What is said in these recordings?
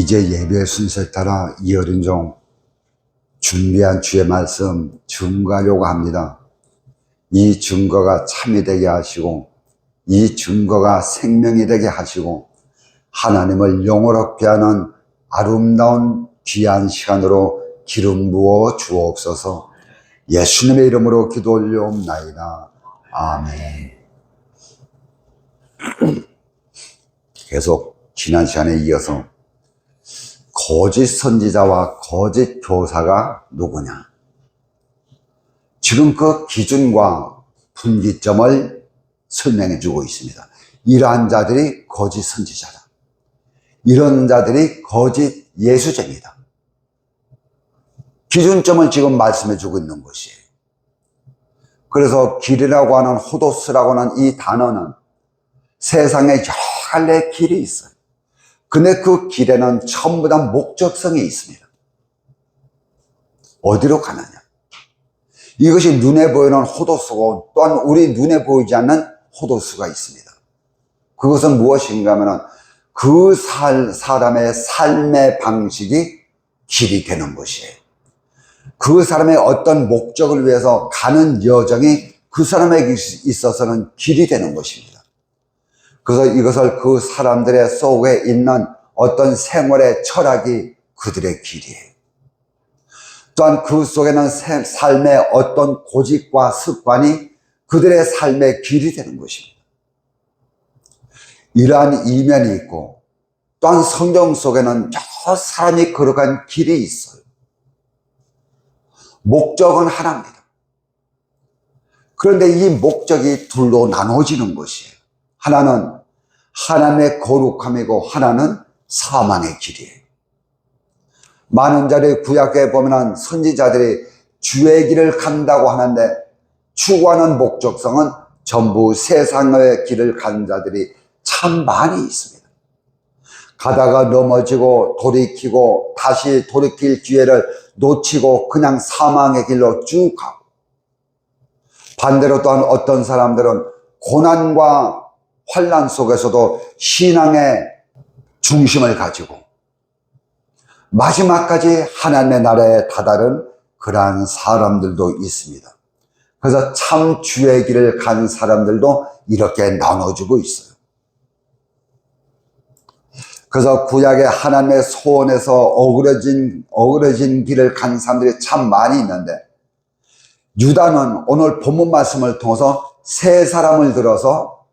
이제 예배 순서에 따라 이어진 중 준비한 주의 말씀 증거하려고 합니다. 이 증거가 참이 되게 하시고 이 증거가 생명이 되게 하시고 하나님을 영원롭게 하는 아름다운 귀한 시간으로 기름 부어 주옵소서. 예수님의 이름으로 기도 올려옵나이다. 아멘. 계속 지난 시간에 이어서 거짓 선지자와 거짓 교사가 누구냐? 지금 그 기준과 분기점을 설명해 주고 있습니다. 이러한 자들이 거짓 선지자다. 이런 자들이 거짓 예수자입니다. 기준점을 지금 말씀해 주고 있는 것이에요. 그래서 길이라고 하는 호도스라고 하는 이 단어는 세상에 여러 갈래의 길이 있어요. 근데 그 길에는 전부 다 목적성이 있습니다. 어디로 가느냐? 이것이 눈에 보이는 호도수고 또한 우리 눈에 보이지 않는 호도수가 있습니다. 그것은 무엇인가 하면 그 사람의 삶의 방식이 길이 되는 것이에요. 그 사람의 어떤 목적을 위해서 가는 여정이 그 사람에게 있어서는 길이 되는 것입니다. 그래서 이것을 그 사람들의 속에 있는 어떤 생활의 철학이 그들의 길이에요. 또한 그 속에는 삶의 어떤 고집과 습관이 그들의 삶의 길이 되는 것입니다. 이러한 이면이 있고 또한 성경 속에는 여러 사람이 걸어간 길이 있어요. 목적은 하나입니다. 그런데 이 목적이 둘로 나눠지는 것이에요. 하나는 하나님의 거룩함이고 하나는 사망의 길이에요. 많은 자리 구약에 보면 선지자들이 주의 길을 간다고 하는데 추구하는 목적성은 전부 세상의 길을 간 자들이 참 많이 있습니다. 가다가 넘어지고 돌이키고 다시 돌이킬 기회를 놓치고 그냥 사망의 길로 쭉 가고, 반대로 또한 어떤 사람들은 고난과 환난 속에서도 신앙의 중심을 가지고 마지막까지 하나님의 나라에 다다른 그러한 사람들도 있습니다. 그래서 참 주의 길을 간 사람들도 이렇게 나눠지고 있어요. 그래서 구약의 하나님의 소원에서 어그러진 길을 간 사람들이 참 많이 있는데, 유다는 오늘 본문 말씀을 통해서 세 사람을 들어서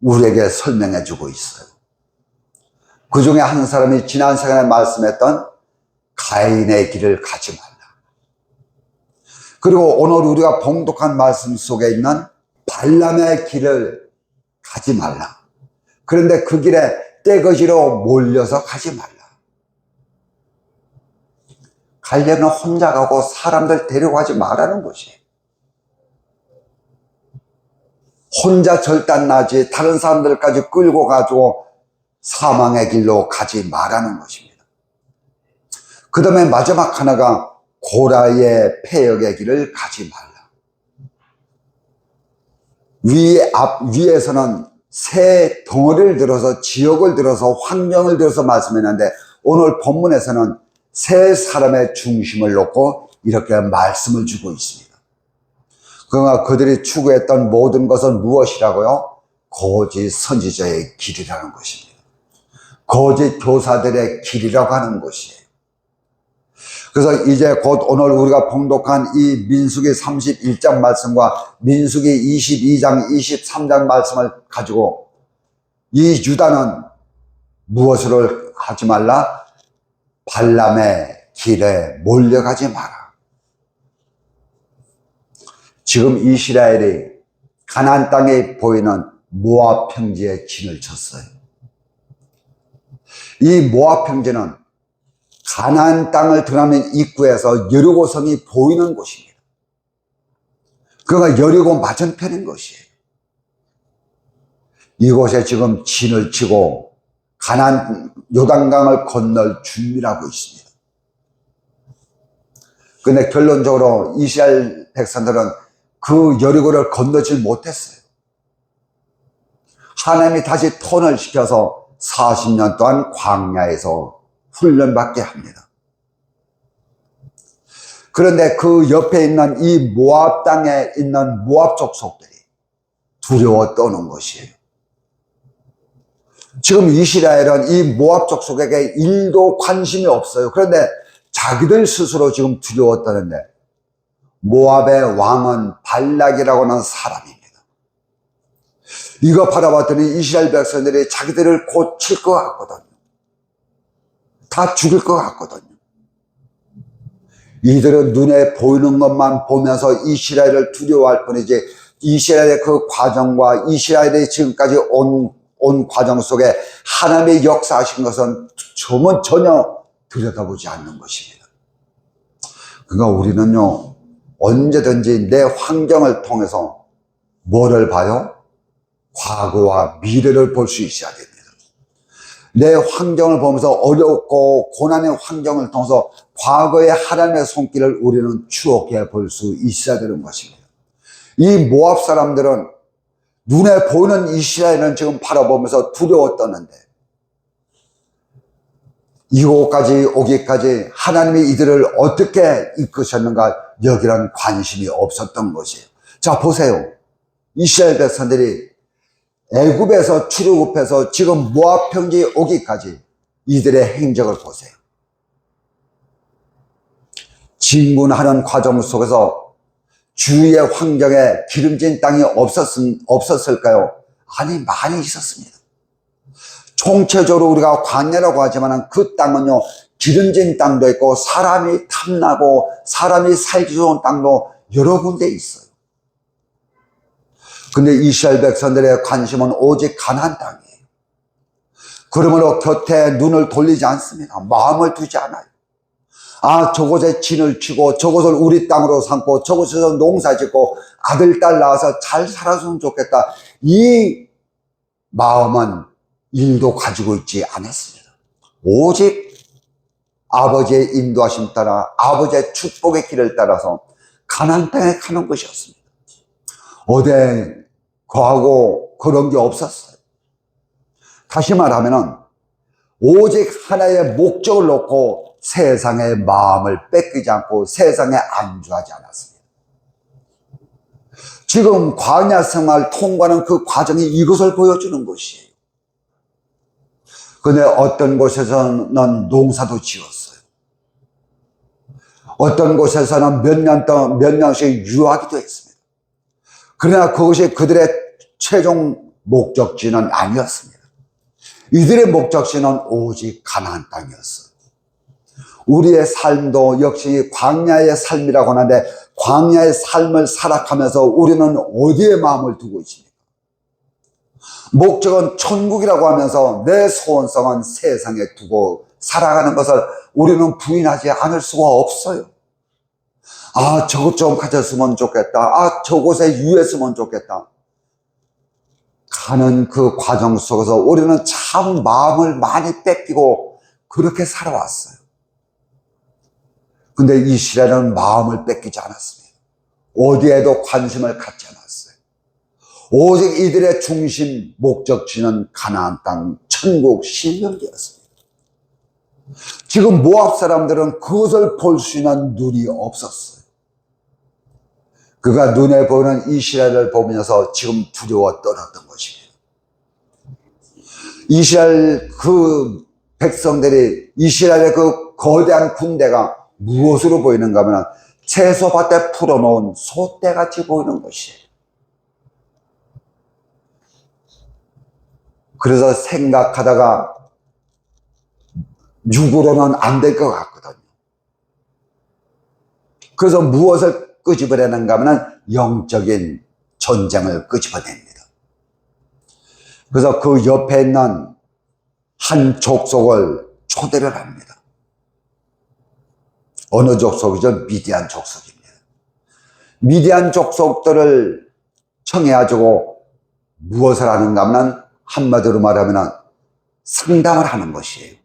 우리에게 설명해 주고 있어요. 그 중에 한 사람이 지난 시간에 말씀했던 가인의 길을 가지 말라. 그리고 오늘 우리가 봉독한 말씀 속에 있는 발람의 길을 가지 말라. 그런데 그 길에 떼거지로 몰려서 가지 말라. 가려면 혼자 가고 사람들 데려가지 말라는 것이에요. 혼자 절단나지 다른 사람들까지 끌고 가지고 사망의 길로 가지 말라는 것입니다. 그 다음에 마지막 하나가 고라의 폐역의 길을 가지 말라. 위에서는 새 덩어리를 들어서 지역을 들어서 환경을 들어서 말씀했는데, 오늘 본문에서는 세 사람의 중심을 놓고 이렇게 말씀을 주고 있습니다. 그러나 그들이 추구했던 모든 것은 무엇이라고요? 거짓 선지자의 길이라는 것입니다. 거짓 교사들의 길이라고 하는 것이에요. 그래서 이제 곧 오늘 우리가 봉독한 이 민수기 31장 말씀과 민수기 22장 23장 말씀을 가지고 이 유다는 무엇을 하지 말라? 발람의 길에 몰려가지 마라. 지금 이스라엘이 가나안 땅에 보이는 모압 평지에 진을 쳤어요. 이 모압 평지는 가나안 땅을 들어가는 입구에서 여리고성이 보이는 곳입니다. 그가 여리고 맞은편인 것이에요. 이곳에 지금 진을 치고 가나안 요단강을 건널 준비를 하고 있습니다. 그런데 결론적으로 이스라엘 백성들은 그 여리고를 건너질 못했어요. 하나님이 다시 턴을 시켜서 40년 동안 광야에서 훈련받게 합니다. 그런데 그 옆에 있는 이 모압 땅에 있는 모압 족속들이 두려워 떠는 것이에요. 지금 이스라엘은 이 모압 족속에게 일도 관심이 없어요. 그런데 자기들 스스로 지금 두려워 떠는데, 모압의 왕은 발락이라고 하는 사람입니다. 이거 바라봤더니 이스라엘 백성들이 자기들을 곧 칠 것 같거든요. 다 죽일 것 같거든요. 이들은 눈에 보이는 것만 보면서 이스라엘을 두려워할 뿐이지, 이스라엘의 그 과정과 이스라엘이 지금까지 온 과정 속에 하나님의 역사하신 것은 전혀 들여다보지 않는 것입니다. 그러니까 우리는요, 언제든지 내 환경을 통해서 뭐를 봐요? 과거와 미래를 볼 수 있어야 됩니다. 내 환경을 보면서 어렵고 고난의 환경을 통해서 과거의 하나님의 손길을 우리는 추억해 볼 수 있어야 되는 것입니다. 이 모압 사람들은 눈에 보이는 이스라엘은 지금 바라보면서 두려워 떠는데, 이곳까지 오기까지 하나님이 이들을 어떻게 이끄셨는가 여기란 관심이 없었던 것이에요. 자, 보세요. 이스라엘 백성들이 애굽에서 출애굽해서 지금 모압 평지에 오기까지 이들의 행적을 보세요. 진군하는 과정 속에서 주위의 환경에 기름진 땅이 없었을까요? 아니, 많이 있었습니다. 총체적으로 우리가 광야라고 하지만 그 땅은요, 기름진 땅도 있고 사람이 탐나고 사람이 살기 좋은 땅도 여러 군데 있어요. 근데 이스라엘 백성들의 관심은 오직 가나안 땅이에요. 그러므로 곁에 눈을 돌리지 않습니다. 마음을 두지 않아요. 아, 저곳에 진을 치고 저곳을 우리 땅으로 삼고 저곳에서 농사 짓고 아들, 딸 낳아서 잘 살았으면 좋겠다. 이 마음은 일도 가지고 있지 않았습니다. 오직 아버지의 인도하심 따라 아버지의 축복의 길을 따라서 가나안 땅에 가는 것이었습니다. 어디 거하고 그런 게 없었어요. 다시 말하면 오직 하나의 목적을 놓고 세상의 마음을 뺏기지 않고 세상에 안주하지 않았습니다. 지금 광야 생활 통과하는 그 과정이 이것을 보여주는 것이에요. 근데 어떤 곳에서는 농사도 지었어요. 어떤 곳에서는 몇 년씩 유하기도 했습니다. 그러나 그것이 그들의 최종 목적지는 아니었습니다. 이들의 목적지는 오직 가나안 땅이었어요. 우리의 삶도 역시 광야의 삶이라고 하는데, 광야의 삶을 살아가면서 우리는 어디에 마음을 두고 있습니까? 목적은 천국이라고 하면서 내 소원성은 세상에 두고 살아가는 것을 우리는 부인하지 않을 수가 없어요. 아, 저것 좀 가졌으면 좋겠다. 아, 저곳에 유했으면 좋겠다. 가는 그 과정 속에서 우리는 참 마음을 많이 뺏기고 그렇게 살아왔어요. 근데 이스라엘은 마음을 뺏기지 않았습니다. 어디에도 관심을 갖지 않았어요. 오직 이들의 중심 목적지는 가나안 땅, 천국, 신령기였습니다. 지금 모압 사람들은 그것을 볼 수 있는 눈이 없었어요. 그가 눈에 보이는 이스라엘을 보면서 지금 두려워 떨었던 것입니다. 이스라엘 그 백성들이, 이스라엘의 그 거대한 군대가 무엇으로 보이는가 하면 채소밭에 풀어놓은 소떼같이 보이는 것이에요. 그래서 생각하다가 육으로는 안 될 것 같거든요. 그래서 무엇을 끄집어내는가 하면 영적인 전쟁을 끄집어냅니다. 그래서 그 옆에 있는 한 족속을 초대를 합니다. 어느 족속이죠? 미디안 족속입니다. 미디안 족속들을 청해가지고 무엇을 하는가 하면 한마디로 말하면 상담을 하는 것이에요.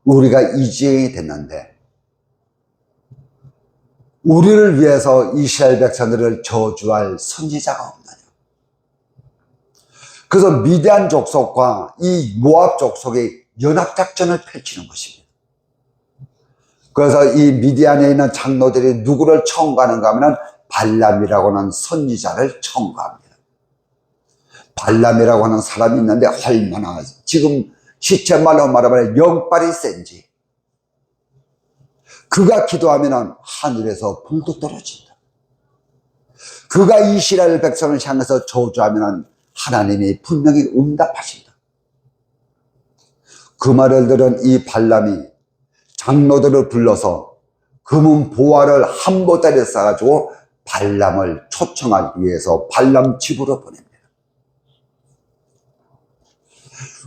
우리가 이 지경이 됐는데 우리를 위해서 이스라엘 백성들을 저주할 선지자가 없느냐. 그래서 미디안 족속과 이 모압 족속이 연합작전을 펼치는 것입니다. 그래서 이 미디안에 있는 장로들이 누구를 청구하는가 하면 발람이라고 하는 선지자를 청구합니다. 발람이라고 하는 사람이 있는데 얼마나 지금 시체말로 말하면 영빨이 센지, 그가 기도하면 하늘에서 불도 떨어진다. 그가 이스라엘 백성을 향해서 저주하면 하나님이 분명히 응답하신다. 그 말을 들은 이 발람이 장로들을 불러서 금은 보화를 한 보따리에 싸가지고 발람을 초청하기 위해서 발람 집으로 보냅니다.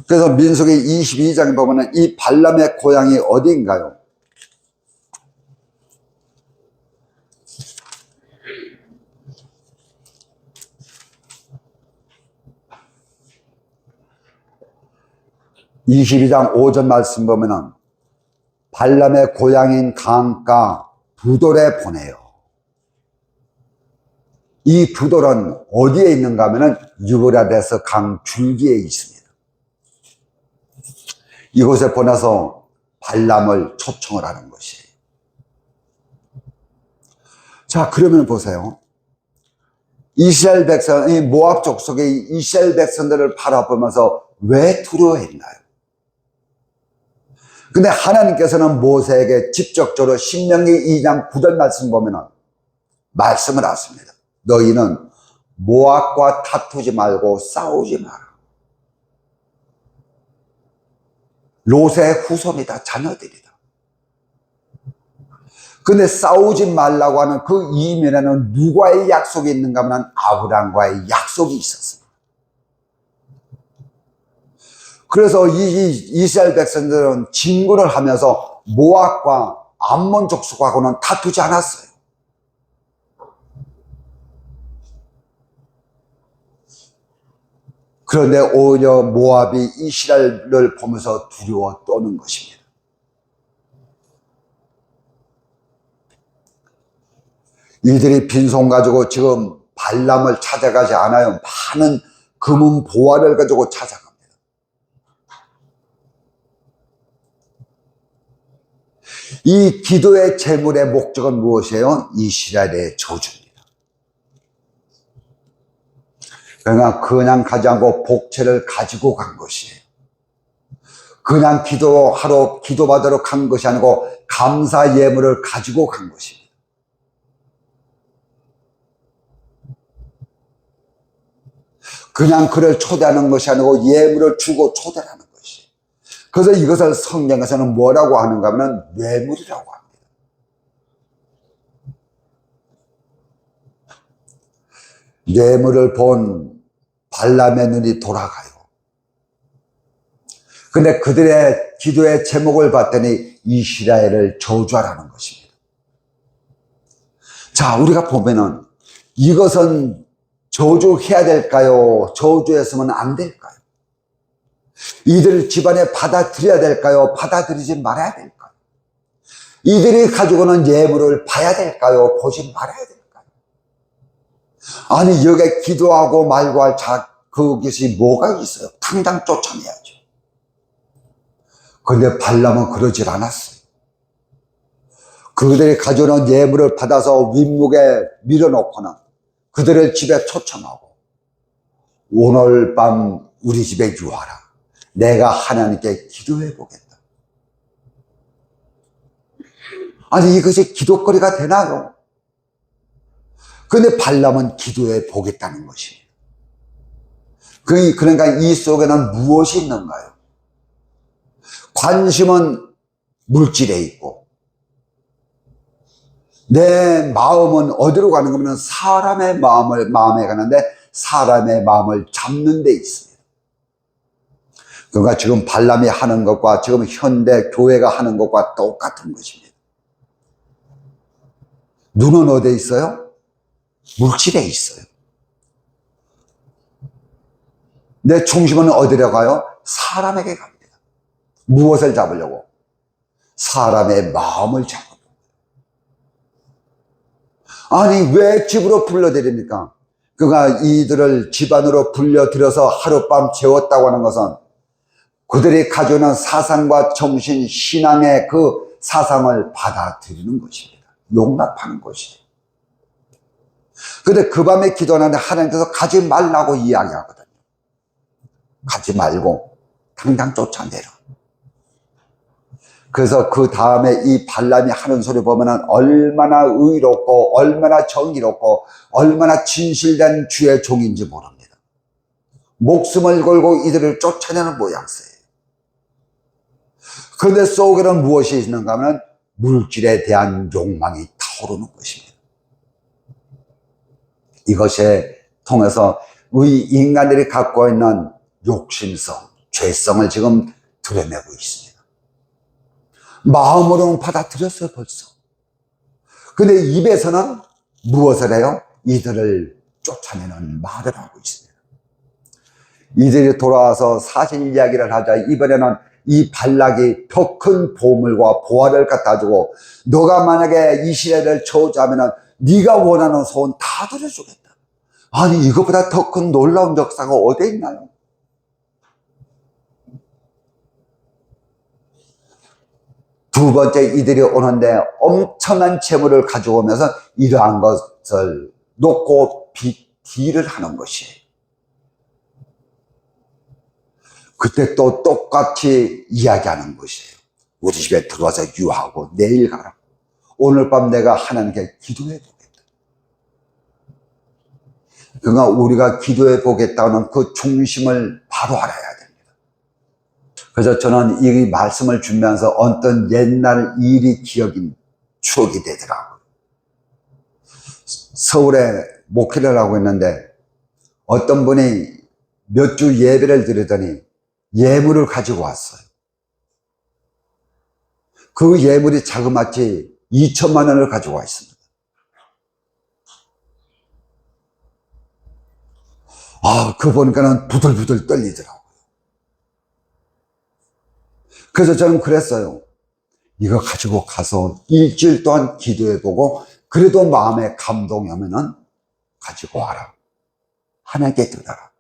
그래서 민수기 22장에 보면 이 발람의 고향이 어디인가요? (22장) 5절 말씀 보면은 발람의 고향인 강가 부돌에 보내요. 이 부돌은 어디에 있는가 하면은 유브라데스 강 줄기에 있습니다. 이곳에 보내서 발람을 초청을 하는 것이에요. 자, 그러면 보세요. 이스라엘 백성, 이 모압 족속의 이스라엘 백성들을 바라보면서 왜 두려워했나요? 근데 하나님께서는 모세에게 직접적으로 신명기 2장 9절 말씀 보면은 말씀을 하십니다. 너희는 모압과 다투지 말고 싸우지 마라. 롯의 후손이다, 자녀들이다. 근데 싸우지 말라고 하는 그 이면에는 누구와의 약속이 있는가 하면 아브라함과의 약속이 있었습니다. 그래서 이 이스라엘 백성들은 진군을 하면서 모압과 암몬 족속하고는 다투지 않았어요. 그런데 오히려 모압이 이스라엘을 보면서 두려워 떠는 것입니다. 이들이 빈손 가지고 지금 발람을 찾아가지 않아요. 많은 금은 보화를 가지고 찾아갑니다. 이 기도의 제물의 목적은 무엇이에요? 이스라엘의 저주입니다. 그러니까 그냥 가지 않고 복채를 가지고 간 것이에요. 그냥 기도하러 기도받으러 간 것이 아니고 감사 예물을 가지고 간 것입니다. 그냥 그를 초대하는 것이 아니고 예물을 주고 초대하는 것이에요. 그래서 이것을 성경에서는 뭐라고 하는가 하면 뇌물이라고 합니다. 뇌물을 본 발람의 눈이 돌아가요. 근데 그들의 기도의 제목을 봤더니 이스라엘을 저주하라는 것입니다. 자, 우리가 보면은 이것은 저주해야 될까요? 저주했으면 안 될까요? 이들 집안에 받아들여야 될까요? 받아들이지 말아야 될까요? 이들이 가지고는 예물을 봐야 될까요? 보지 말아야 될까요? 아니, 여기에 기도하고 말고 할 그것이 뭐가 있어요? 당장 쫓아내야죠. 그런데 발람은 그러질 않았어요. 그들이 가져오는 예물을 받아서 윗목에 밀어놓고는 그들을 집에 초청하고 오늘 밤 우리 집에 유하라. 내가 하나님께 기도해 보겠다. 아니, 이것이 기도거리가 되나요? 그런데 발람은 기도해 보겠다는 것입니다. 그러니까 이 속에는 무엇이 있는가요? 관심은 물질에 있고 내 마음은 어디로 가는 거면 사람의 마음에 가는데 사람의 마음을 잡는 데 있습니다. 그러니까 지금 발람이 하는 것과 지금 현대 교회가 하는 것과 똑같은 것입니다. 눈은 어디에 있어요? 물질에 있어요. 내 중심은 어디로 가요? 사람에게 갑니다. 무엇을 잡으려고? 사람의 마음을 잡으려고. 아니, 왜 집으로 불러들입니까? 그가 이들을 집안으로 불려들여서 하룻밤 재웠다고 하는 것은 그들이 가져오는 사상과 정신, 신앙의 그 사상을 받아들이는 것입니다. 용납하는 것이에요. 근데 그 밤에 기도하는데 하나님께서 가지 말라고 이야기하거든요. 가지 말고 당장 쫓아내라. 그래서 그 다음에 이 발람이 하는 소리 보면은 얼마나 의롭고 얼마나 정의롭고 얼마나 진실된 주의 종인지 모릅니다. 목숨을 걸고 이들을 쫓아내는 모양새예요. 그런데 속에는 무엇이 있는가 하면 물질에 대한 욕망이 타오르는 것입니다. 이것에 통해서 우리 인간들이 갖고 있는 욕심성, 죄성을 지금 드러내고 있습니다. 마음으로는 받아들였어요, 벌써. 근데 입에서는 무엇을 해요? 이들을 쫓아내는 말을 하고 있습니다. 이들이 돌아와서 사실 이야기를 하자. 이번에는 이 발락이 더 큰 보물과 보화를 갖다 주고, 너가 만약에 이 시대를 저주하면은 네가 원하는 소원 다 들어주겠다. 아니, 이것보다 더 큰 놀라운 역사가 어디에 있나요? 두 번째, 이들이 오는데 엄청난 재물을 가져오면서 이러한 것을 놓고 딜을 하는 것이에요. 그때 또 똑같이 이야기하는 것이에요. 우리 집에 들어와서 유하고 내일 가라. 오늘 밤 내가 하나님께 기도해 보겠다. 그러니까 우리가 기도해 보겠다는 그 중심을 바로 알아야 됩니다. 그래서 저는 이 말씀을 주면서 어떤 옛날 일이 추억이 되더라고요. 서울에 목회를 하고 있는데 어떤 분이 몇 주 예배를 드리더니 예물을 가지고 왔어요. 그 예물이 자그마치 2천만 원을 가지고 와 있습니다. 그 보니까는 부들부들 떨리더라고요. 그래서 저는 그랬어요. 이거 가지고 가서 일주일 동안 기도해보고 그래도 마음에 감동이 오면은 가지고 와라. 하나님께 드려라.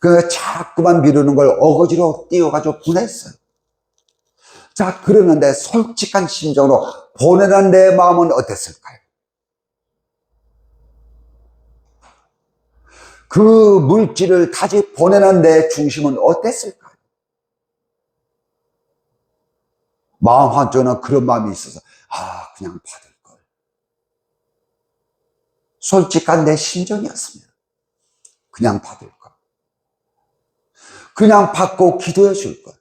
그래서 자꾸만 미루는 걸 어거지로 띄워가지고 보냈어요. 자, 그러는데 솔직한 심정으로 보내는 내 마음은 어땠을까요? 그 물질을 다시 보내는 내 중심은 어땠을까요? 마음 한쪽에는 그런 마음이 있어서 그냥 받을 걸. 솔직한 내 심정이었습니다. 그냥 받을 걸. 그냥 받고 기도해 줄 걸.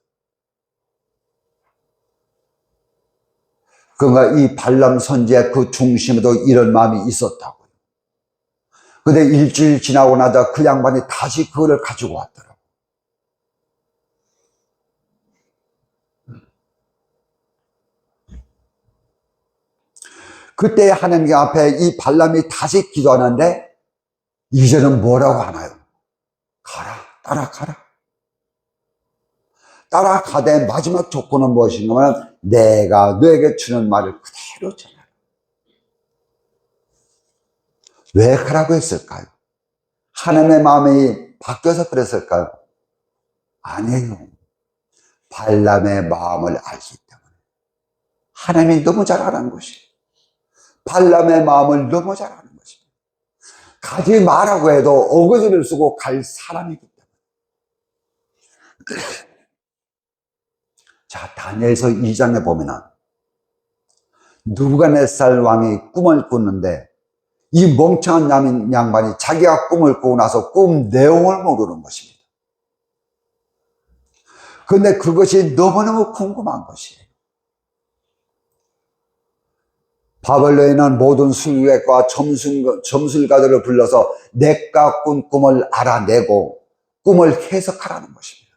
그러니까 이 발람 선지의 그 중심에도 이런 마음이 있었다고요. 근데 일주일 지나고 나자 그 양반이 다시 그거를 가지고 왔더라고요. 그때 하나님 앞에 이 발람이 다시 기도하는데 이제는 뭐라고 하나요? 가라, 따라가라. 따라가되 마지막 조건은 무엇인가 하면 내가 너에게 주는 말을 그대로 전하라. 왜 가라고 했을까요? 하나님의 마음이 바뀌어서 그랬을까요? 아니에요. 발람의 마음을 알기 때문에. 하나님이 너무 잘 아는 것이에요. 발람의 마음을 너무 잘 아는 것입니다. 가지 마라고 해도 어거지를 쓰고 갈 사람이기 때문에. 자, 다니엘서 2장에 보면은 느부갓네살 왕이 꿈을 꾸는데 이 멍청한 양반이 자기가 꿈을 꾸고 나서 꿈 내용을 모르는 것입니다. 그런데 그것이 너무너무 궁금한 것이에요. 바벨론에는 모든 술객과 점술가들을 불러서 내가 꾼 꿈을 알아내고 꿈을 해석하라는 것입니다.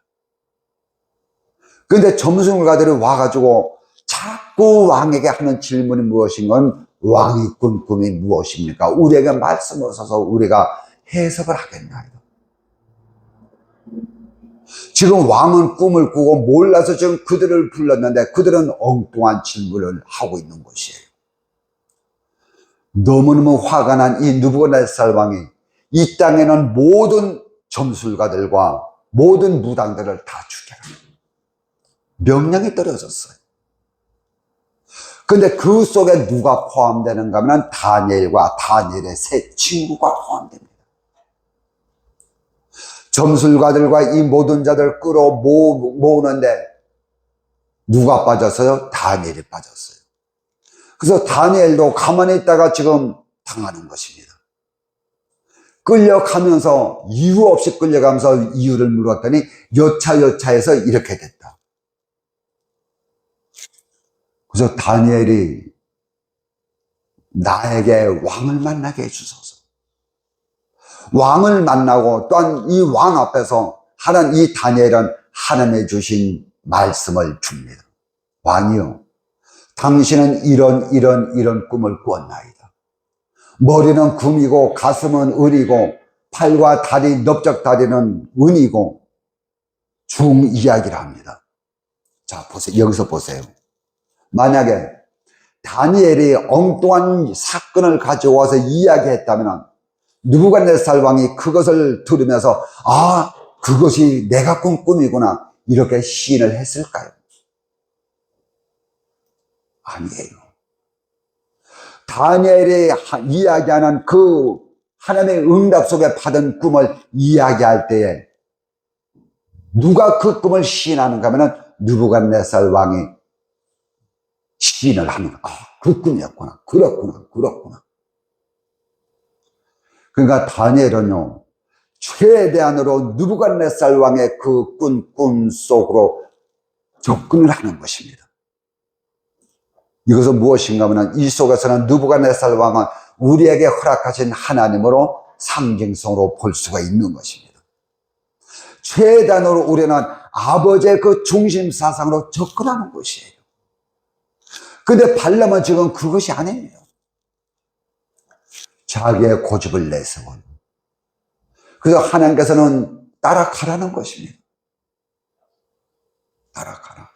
그런데 점술가들이 와가지고 자꾸 왕에게 하는 질문이 무엇인가? 왕이 꾼 꿈이 무엇입니까? 우리에게 말씀을 써서 우리가 해석을 하겠나이다. 지금 왕은 꿈을 꾸고 몰라서 지금 그들을 불렀는데 그들은 엉뚱한 질문을 하고 있는 것이에요. 너무너무 화가 난 이 느부갓네살 왕이 이 땅에는 모든 점술가들과 모든 무당들을 다 죽여라. 명령이 떨어졌어요. 근데 그 속에 누가 포함되는가 하면 다니엘과 다니엘의 세 친구가 포함됩니다. 점술가들과 이 모든 자들 모으는데 누가 빠졌어요? 다니엘이 빠졌어요. 그래서 다니엘도 가만히 있다가 지금 당하는 것입니다. 끌려가면서 이유 없이 끌려가면서 이유를 물었더니 여차여차해서 이렇게 됐다. 그래서 다니엘이 나에게 왕을 만나게 해주소서. 왕을 만나고 또한 이 왕 앞에서 이 다니엘은 하나님의 주신 말씀을 줍니다. 왕이요, 당신은 이런 꿈을 꾸었나이다. 머리는 금이고 가슴은 을이고 팔과 다리, 넓적 다리는 은이고 중 이야기를 합니다. 자, 보세요. 여기서 보세요. 만약에 다니엘이 엉뚱한 사건을 가져와서 이야기했다면 느부갓네살 왕이 그것을 들으면서 그것이 내가 꾼 꿈이구나 이렇게 시인을 했을까요? 아니에요. 다니엘이 이야기하는 그 하나님의 응답 속에 받은 꿈을 이야기할 때에 누가 그 꿈을 시인하는가 하면 느부갓네살 왕이 시인을 하는 거야. 그 꿈이었구나. 그렇구나. 그러니까 다니엘은요, 최대한으로 느부갓네살 왕의 그 꿈 속으로 접근을 하는 것입니다. 이것은 무엇인가 하면 이 속에서는 느부갓네살 왕은 우리에게 허락하신 하나님으로 상징성으로 볼 수가 있는 것입니다. 최대한으로 우리는 아버지의 그 중심 사상으로 접근하는 것이에요. 근데 발람은 지금 그것이 아니에요. 자기의 고집을 내세운. 그래서 하나님께서는 따라가라는 것입니다. 따라가라.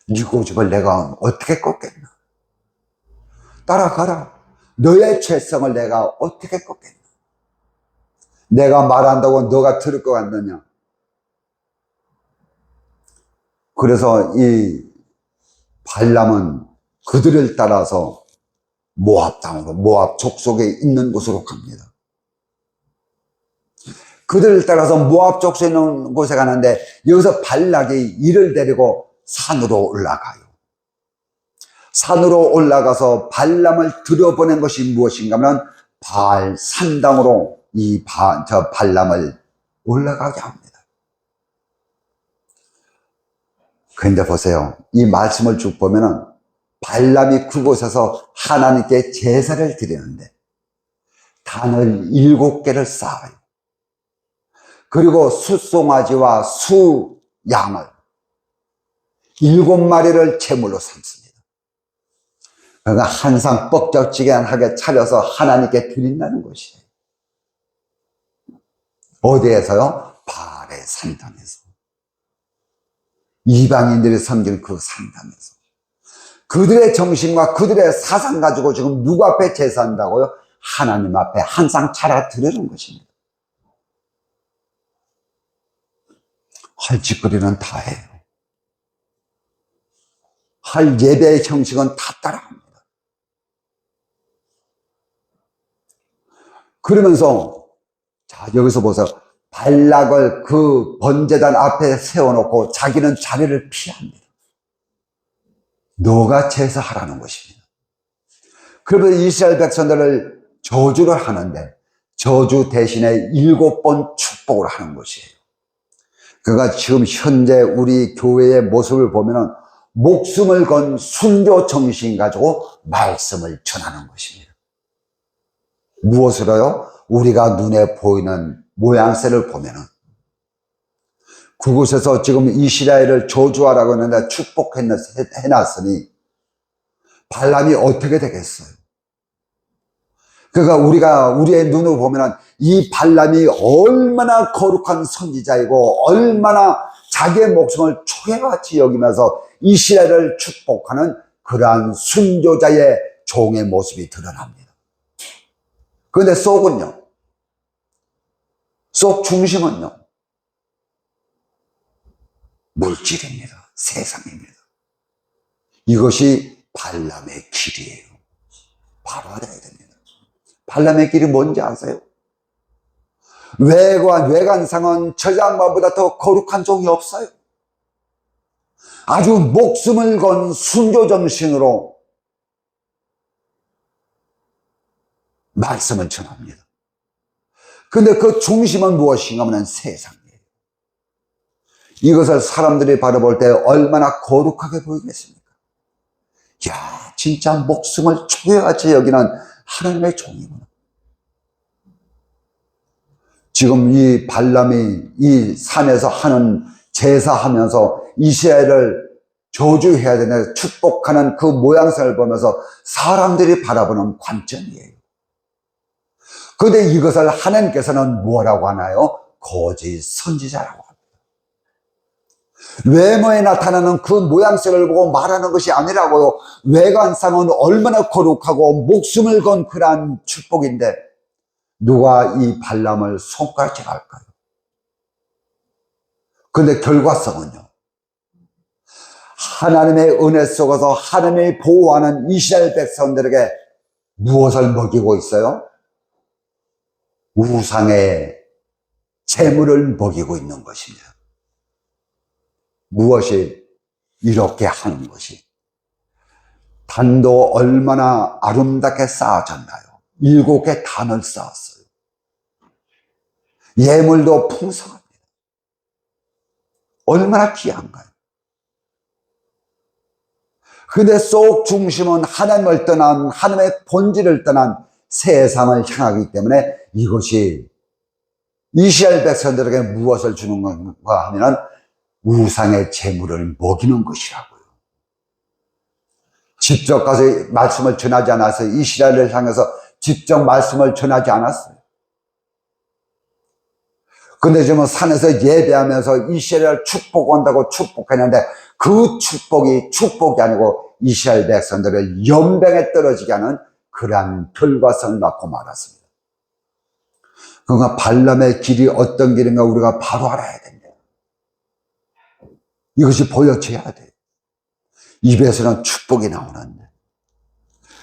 네 고집을 내가 어떻게 꺾겠나? 따라가라. 너의 죄성을 내가 어떻게 꺾겠나? 내가 말한다고 너가 들을 것 같느냐? 그래서 이 발람은 그들을 따라서 모압 땅으로, 모압 족속에 있는 곳으로 갑니다. 그들을 따라서 모압 족속에 있는 곳에 가는데 여기서 발락이 이를 데리고 산으로 올라가요. 산으로 올라가서 발람을 들여보낸 것이 무엇인가 하면 바알 산당으로 발람을 올라가게 합니다. 그런데 보세요. 이 말씀을 쭉 보면은 발람이 그곳에서 하나님께 제사를 드리는데 단을 7개를 쌓아요. 그리고 수송아지와 수양을 7마리를 제물로 삼습니다. 그러니까 한상 뻑적지근하게 차려서 하나님께 드린다는 것이에요. 어디에서요? 바알의 산당에서. 이방인들이 섬기는 그 산당에서. 그들의 정신과 그들의 사상 가지고 지금 누구 앞에 제사한다고요? 하나님 앞에 한상 차려 드리는 것입니다. 할 짓거리는 다 해요. 할 예배의 형식은 다 따라합니다. 그러면서 자, 여기서 보세요. 발락을 그 번제단 앞에 세워놓고 자기는 자리를 피합니다. 너가 제사하라는 것입니다. 그러면서 이스라엘 백성들을 저주를 하는데 저주 대신에 7번 축복을 하는 것이에요. 그러니까 지금 현재 우리 교회의 모습을 보면은 목숨을 건 순교 정신 가지고 말씀을 전하는 것입니다. 무엇으로요? 우리가 눈에 보이는 모양새를 보면은 그곳에서 지금 이스라엘을 저주하라고 했는데 축복해놨으니 발람이 어떻게 되겠어요? 그러니까 우리의 눈으로 보면은 이 발람이 얼마나 거룩한 선지자이고 얼마나 자기의 목숨을 초계같이 여기면서 이스라엘을 축복하는 그러한 순교자의 종의 모습이 드러납니다. 그런데 속은요? 속 중심은요? 물질입니다. 세상입니다. 이것이 발람의 길이에요. 바로 알아야 됩니다. 발람의 길이 뭔지 아세요? 외관상은 저 양반보다 더 거룩한 종이 없어요. 아주 목숨을 건 순교정신으로 말씀을 전합니다. 근데 그 중심은 무엇인가 하면 세상이에요. 이것을 사람들이 바라볼 때 얼마나 거룩하게 보이겠습니까? 야, 진짜 목숨을 초계같이 여기는 하나님의 종이구나. 지금 이 발람이 이 산에서 하는 제사하면서 이스라엘을 저주해야 되는 축복하는 그 모양새를 보면서 사람들이 바라보는 관점이에요. 그런데 이것을 하나님께서는 뭐라고 하나요? 거짓 선지자라고 합니다. 외모에 나타나는 그 모양새를 보고 말하는 것이 아니라고요. 외관상은 얼마나 거룩하고 목숨을 건 그러한 축복인데 누가 이 발람을 손가락질할까요? 그런데 결과성은요. 하나님의 은혜 속에서 하나님이 보호하는 이스라엘 백성들에게 무엇을 먹이고 있어요? 우상의 재물을 먹이고 있는 것입니다. 무엇이 이렇게 하는 것이? 단도 얼마나 아름답게 쌓아졌나요? 7개 단을 쌓았어요. 예물도 풍성합니다. 얼마나 귀한가요? 근데 속 중심은 하나님을 떠난, 하나님의 본질을 떠난 세상을 향하기 때문에 이것이 이스라엘 백성들에게 무엇을 주는 건가 하면 우상의 재물을 먹이는 것이라고요. 직접 가서 말씀을 전하지 않았어요. 이스라엘을 향해서 직접 말씀을 전하지 않았어요. 근데 지금 산에서 예배하면서 이스라엘을 축복한다고 축복했는데 그 축복이 아니고 이스라엘 백성들을 연병에 떨어지게 하는 그러한 결과성을 낳고 말았습니다. 그러니까 발람의 길이 어떤 길인가 우리가 바로 알아야 됩니다. 이것이 보여져야 돼요. 입에서는 축복이 나오는데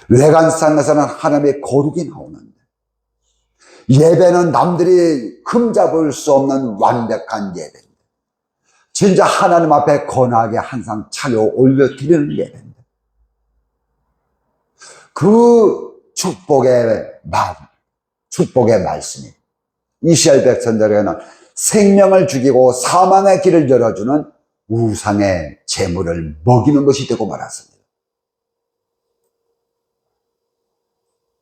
외관상에서는 하나님의 거룩이 나오는데 예배는 남들이 흠잡을 수 없는 완벽한 예배입니다. 진짜 하나님 앞에 거나하게 항상 차려 올려드리는 예배입니다. 그 축복의 말씀이 이스라엘 백성들에게는 생명을 죽이고 사망의 길을 열어주는 우상의 재물을 먹이는 것이 되고 말았습니다.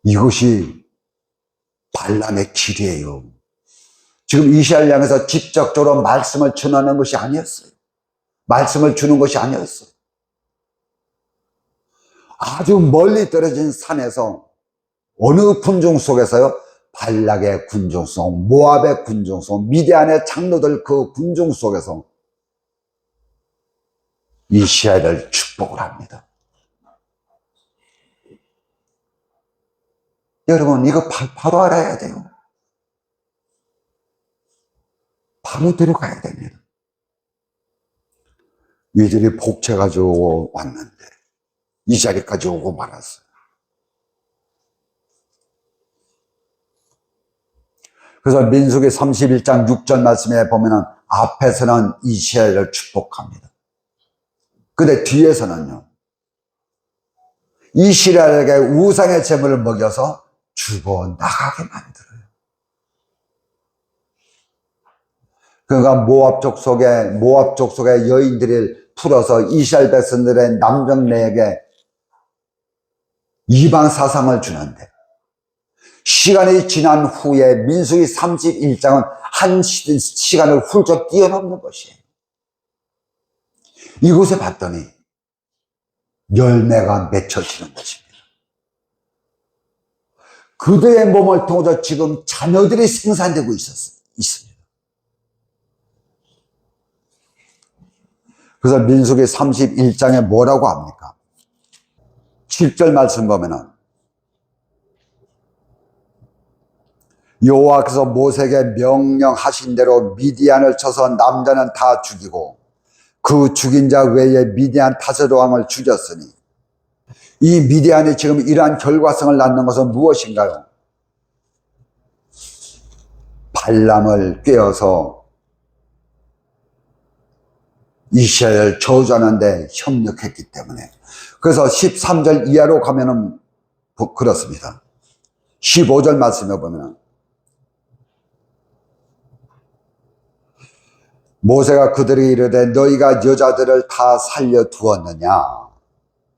이것이 발람의 길이에요. 지금 이스라엘 향해서 직접적으로 말씀을 전하는 것이 아니었어요. 말씀을 주는 것이 아니었어요. 아주 멀리 떨어진 산에서 어느 군중 속에서요? 발락의 군중 속, 모압의 군중 속, 미디안의 장로들 그 군중 속에서 이스라엘을 축복을 합니다. 여러분 이거 바로 알아야 돼요. 바로 들어가야 됩니다. 이들이 복채 가지고 왔는데 이 자리까지 오고 말았어요. 그래서 민수기 31장 6절 말씀에 보면은 앞에서는 이스라엘을 축복합니다. 근데 뒤에서는요, 이스라엘에게 우상의 재물을 먹여서 죽어나가게 만들어요. 그러니까 모압 족속의 여인들을 풀어서 이스라엘 백성들의 남정네에게 이방 사상을 주는데 시간이 지난 후에 민수기 31장은 한 시간을 훌쩍 뛰어넘는 것이에요. 이곳에 봤더니 열매가 맺혀지는 것입니다. 그들의 몸을 통해서 지금 자녀들이 생산되고 있습니다. 그래서 민수기 31장에 뭐라고 합니까? 7절 말씀 보면은 여호와께서 모세에게 명령하신 대로 미디안을 쳐서 남자는 다 죽이고 그 죽인 자 외에 미디안 다섯 왕을 죽였으니 이 미디안이 지금 이러한 결과성을 낳는 것은 무엇인가요? 발람을 꿰어서 이스라엘을 저주하는데 협력했기 때문에. 그래서 13절 이하로 가면은 그렇습니다. 15절 말씀에 보면은 모세가 그들에게 이르되 너희가 여자들을 다 살려두었느냐.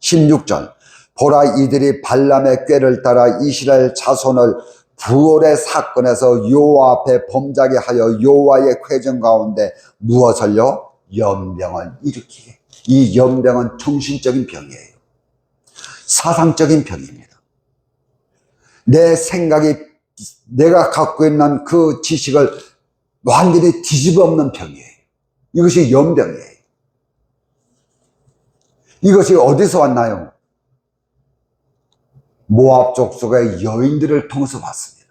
16절 보라 이들이 발람의 꾀를 따라 이스라엘 자손을 부올의 사건에서 여호와 앞에 범죄하게 하여 여호와의 회정 가운데 무엇을요? 연병을 일으키게. 이 연병은 정신적인 병이에요. 사상적인 병입니다. 내 생각이, 내가 갖고 있는 그 지식을 완전히 뒤집어 엎는 병이에요. 이것이 연병이에요. 이것이 어디서 왔나요? 모압 족속의 여인들을 통해서 왔습니다.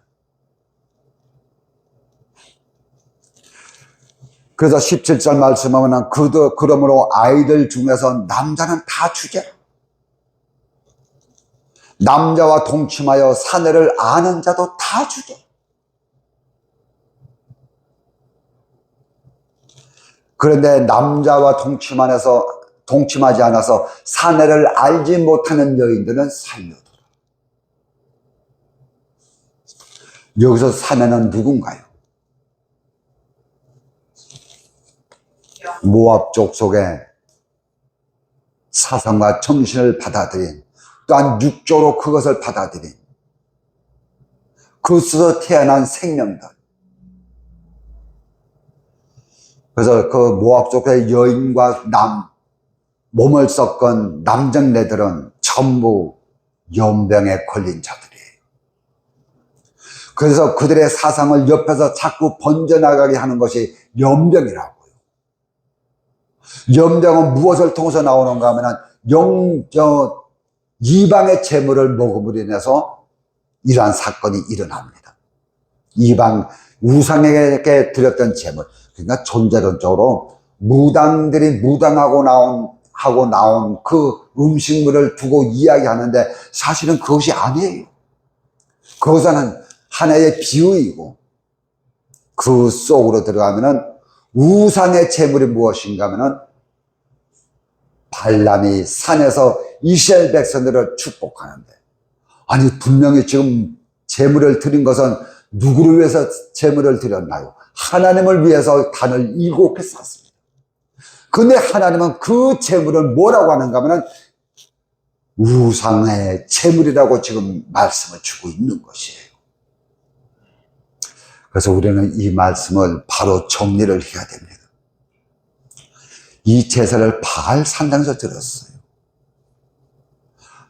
그래서 17절 말씀하면 그러므로 아이들 중에서 남자는 다 죽여라. 남자와 동침하여 사내를 아는 자도 다 죽여. 그런데 남자와 동침하지 않아서 사내를 알지 못하는 여인들은 살려둬라. 여기서 사내는 누군가요? 모압 족속의 사상과 정신을 받아들인, 또한 육조로 그것을 받아들인 그것에서 태어난 생명들. 그래서 그 모압 족의 여인과 몸을 섞은 남정네들은 전부 연병에 걸린 자들이에요. 그래서 그들의 사상을 옆에서 자꾸 번져나가게 하는 것이 연병이라고요. 연병은 무엇을 통해서 나오는가 하면 이방의 재물을 먹음으로 인해서 이러한 사건이 일어납니다. 이방 우상에게 드렸던 재물, 그러니까 존재론적으로 무당들이 무당하고 나온 그 음식물을 두고 이야기하는데 사실은 그것이 아니에요. 그것은 하나의 비유이고, 그 속으로 들어가면은 우상의 재물이 무엇인가 하면은 발람이 산에서 이스라엘 백성들을 축복하는데, 아니 분명히 지금 재물을 드린 것은 누구를 위해서 재물을 드렸나요? 하나님을 위해서 단을 7개 쌓습니다. 근데 하나님은 그 재물을 뭐라고 하는가 하면 우상의 재물이라고 지금 말씀을 주고 있는 것이에요. 그래서 우리는 이 말씀을 바로 정리를 해야 됩니다. 이 제사를 바알 산당에서 드렸어요.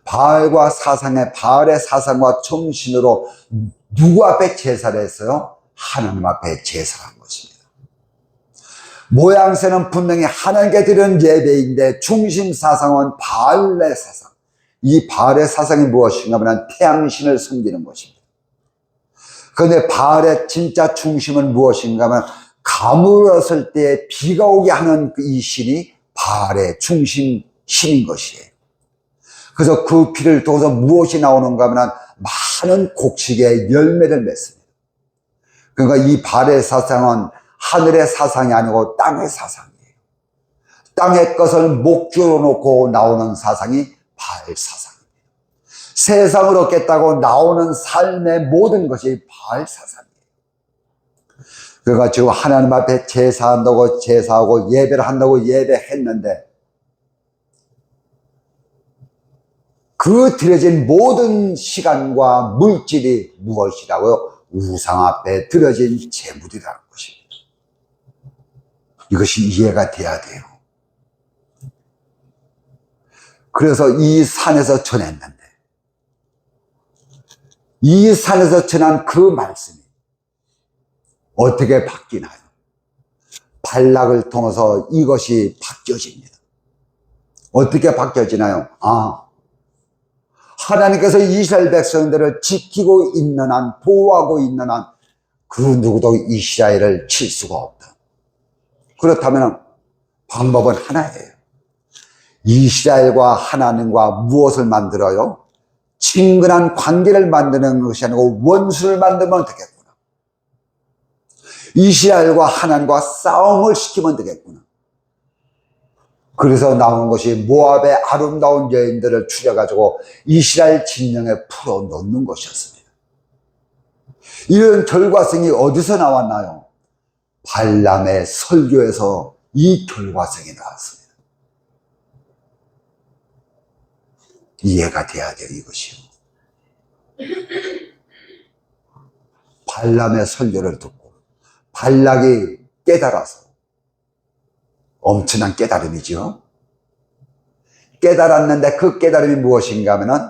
바알의 사상과 정신으로 누구 앞에 제사를 했어요? 하나님 앞에 제사를 한 것입니다. 모양새는 분명히 하나님께 드리는 예배인데 중심 사상은 바알의 사상. 이 바알의 사상이 무엇인가 하면 태양신을 섬기는 것입니다. 그런데 바알의 진짜 중심은 무엇인가 하면 가물었을 때 비가 오게 하는 이 신이 바알의 중심 신인 것이에요. 그래서 그 피를 통해서 무엇이 나오는가 하면 많은 곡식의 열매를 맺습니다. 그러니까 이 바알의 사상은 하늘의 사상이 아니고 땅의 사상이에요. 땅의 것을 목줄로 놓고 나오는 사상이 바알 사상입니다. 세상을 얻겠다고 나오는 삶의 모든 것이 바알 사상이에요. 그러니까 지금 하나님 앞에 제사한다고 제사하고 예배를 한다고 예배했는데 그 드려진 모든 시간과 물질이 무엇이라고요? 우상 앞에 드려진 제물이라는 것입니다. 이것이 이해가 돼야 돼요. 그래서 이 산에서 전했는데 이 산에서 전한 그 말씀이 어떻게 바뀌나요? 발락을 통해서 이것이 바뀌어집니다. 어떻게 바뀌어지나요? 하나님께서 이스라엘 백성들을 지키고 있는 한, 보호하고 있는 한, 그 누구도 이스라엘을 칠 수가 없다. 그렇다면 방법은 하나예요. 이스라엘과 하나님과 무엇을 만들어요? 친근한 관계를 만드는 것이 아니고 원수를 만들면 되겠구나. 이스라엘과 하나님과 싸움을 시키면 되겠구나. 그래서 나온 것이 모압의 아름다운 여인들을 추려가지고 이스라엘 진영에 풀어놓는 것이었습니다. 이런 결과성이 어디서 나왔나요? 발람의 설교에서 이 결과성이 나왔습니다. 이해가 돼야 돼요, 이것이요. 발람의 설교를 듣고 발락이 깨달아서, 엄청난 깨달음이죠. 깨달았는데 그 깨달음이 무엇인가 하면은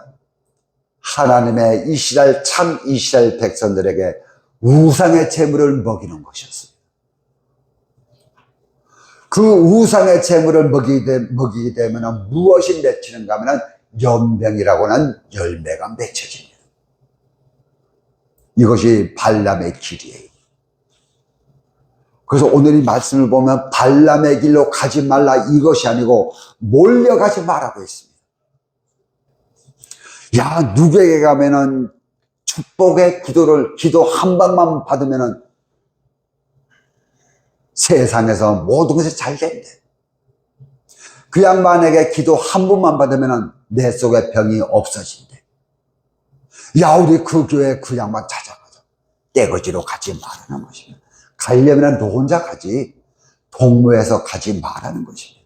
하나님의 이스라엘, 참 이스라엘 백성들에게 우상의 제물을 먹이는 것이었습니다. 그 우상의 제물을 먹이게 되면 무엇이 맺히는가 하면 연병이라고 하는 열매가 맺혀집니다. 이것이 발람의 길이에요. 그래서 오늘 이 말씀을 보면 발람의 길로 가지 말라 이것이 아니고 몰려가지 말라고 했습니다. 야, 누구에게 가면은 축복의 기도 한 번만 받으면은 세상에서 모든 것이 잘 된대. 그 양반에게 기도 한 번만 받으면은 내 속에 병이 없어진대. 야, 우리 그 교회 그 양반 찾아가자. 떼거지로 가지 말라는 것입니다. 가려면 너 혼자 가지. 동무해서 가지 말라는 것입니다.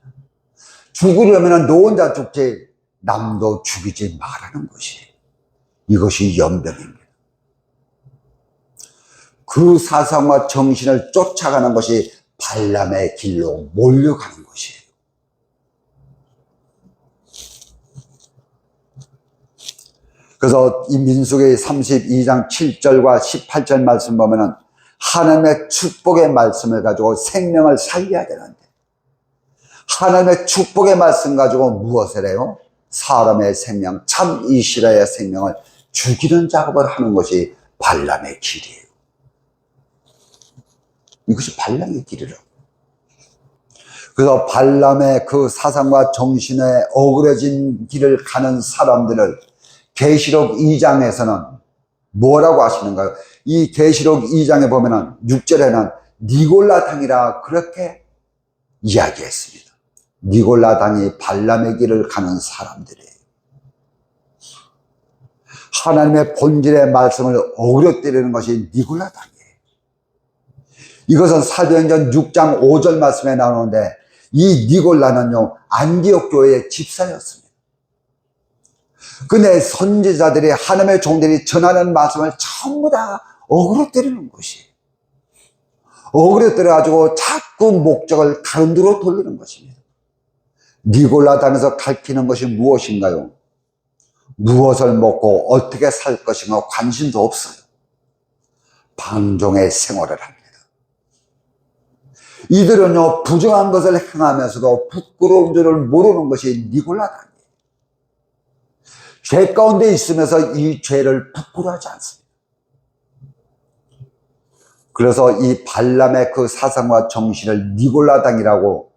죽으려면 너 혼자 죽지 남도 죽이지 말라는 것이에요. 이것이 연병입니다. 그 사상과 정신을 쫓아가는 것이 발람의 길로 몰려가는 것이에요. 그래서 이 민수기 32장 7절과 18절 말씀 보면은 하나님의 축복의 말씀을 가지고 생명을 살려야 되는데 하나님의 축복의 말씀 가지고 무엇을 해요? 사람의 생명, 참 이스라엘의 생명을 죽이는 작업을 하는 것이 발람의 길이에요. 이것이 발람의 길이라고. 그래서 발람의 그 사상과 정신에 어그러진 길을 가는 사람들을 계시록 2장에서는 뭐라고 하시는가요? 이 계시록 2장에 보면은 6절에는 니골라당이라 그렇게 이야기했습니다. 니골라당이 발람의 길을 가는 사람들이에요. 하나님의 본질의 말씀을 어그러뜨리는 것이 니골라당이에요. 이것은 사도행전 6장 5절 말씀에 나오는데 이 니골라는요 안디옥 교회의 집사였습니다. 근데 선지자들이 하나님의 종들이 전하는 말씀을 전부 다 어그러뜨리는 것이에요. 어그러뜨려가지고 자꾸 목적을 다른 데로 돌리는 것입니다. 니골라당에서 가르치는 것이 무엇인가요? 무엇을 먹고 어떻게 살 것인가 관심도 없어요. 방종의 생활을 합니다. 이들은요 부정한 것을 행하면서도 부끄러운 줄을 모르는 것이 니골라당이에요. 죄 가운데 있으면서 이 죄를 부끄러워하지 않습니다. 그래서 이 발람의 그 사상과 정신을 니골라당이라고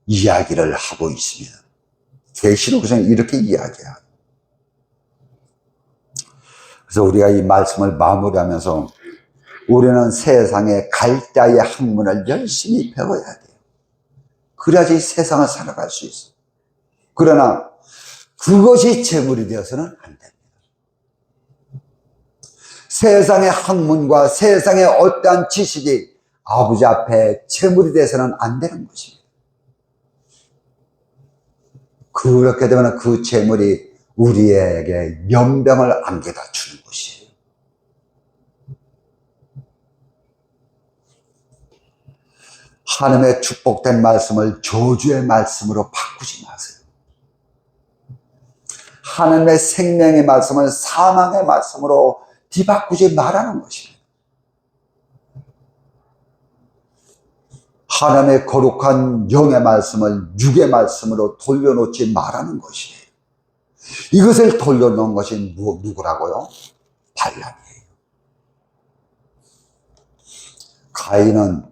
이야기를 하고 있습니다. 계시록에서는 이렇게 이야기해요. 그래서 우리가 이 말씀을 마무리하면서 우리는 세상의 갈대의 학문을 열심히 배워야 돼요. 그래야지 세상을 살아갈 수 있어요. 그러나 그것이 재물이 되어서는 안 됩니다. 세상의 학문과 세상의 어떠한 지식이 아버지 앞에 재물이 되어서는 안 되는 것입니다. 그렇게 되면 그 재물이 우리에게 연병을 안겨다 주는 것이에요. 하나님의 축복된 말씀을 저주의 말씀으로 바꾸지 마세요. 하나님의 생명의 말씀을 사망의 말씀으로 뒤바꾸지 말라는 것입니다. 하나님의 거룩한 영의 말씀을 육의 말씀으로 돌려놓지 말라는 것이에요. 이것을 돌려놓은 것이 누구라고요? 발람이에요. 가인은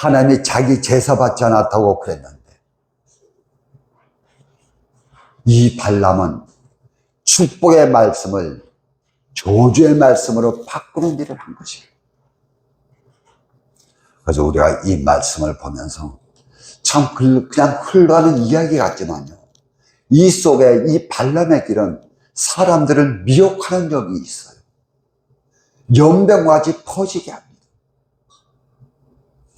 하나님이 자기 제사 받지 않았다고 그랬는데 이 발람은 축복의 말씀을 저주의 말씀으로 바꾸는 일을 한 것입니다. 그래서 우리가 이 말씀을 보면서 참 그냥 흘러가는 이야기 같지만요, 이 속에 이 발람의 길은 사람들을 미혹하는 적이 있어요. 연병같이 퍼지게 합니다.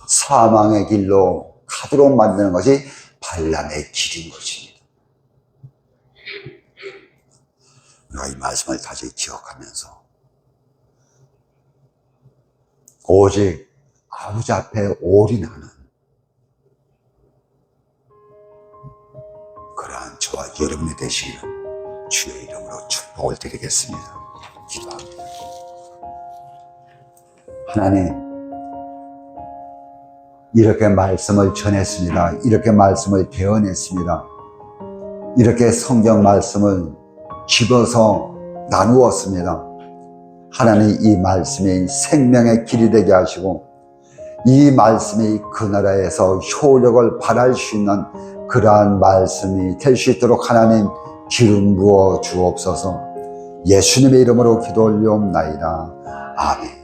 사망의 길로 가도록 만드는 것이 발람의 길인 것입니다. 우리가 이 말씀을 다시 기억하면서 오직 아버지 앞에 올인하는 그러한 저와 여러분이 되시기를 주의 이름으로 축복을 드리겠습니다. 기도합니다. 하나님, 이렇게 말씀을 전했습니다. 이렇게 말씀을 대언했습니다. 이렇게 성경 말씀을 집어서 나누었습니다. 하나님, 이 말씀이 생명의 길이 되게 하시고 이 말씀이 그 나라에서 효력을 발할 수 있는 그러한 말씀이 될 수 있도록 하나님 기름 부어 주옵소서. 예수님의 이름으로 기도 올리옵나이다. 아멘.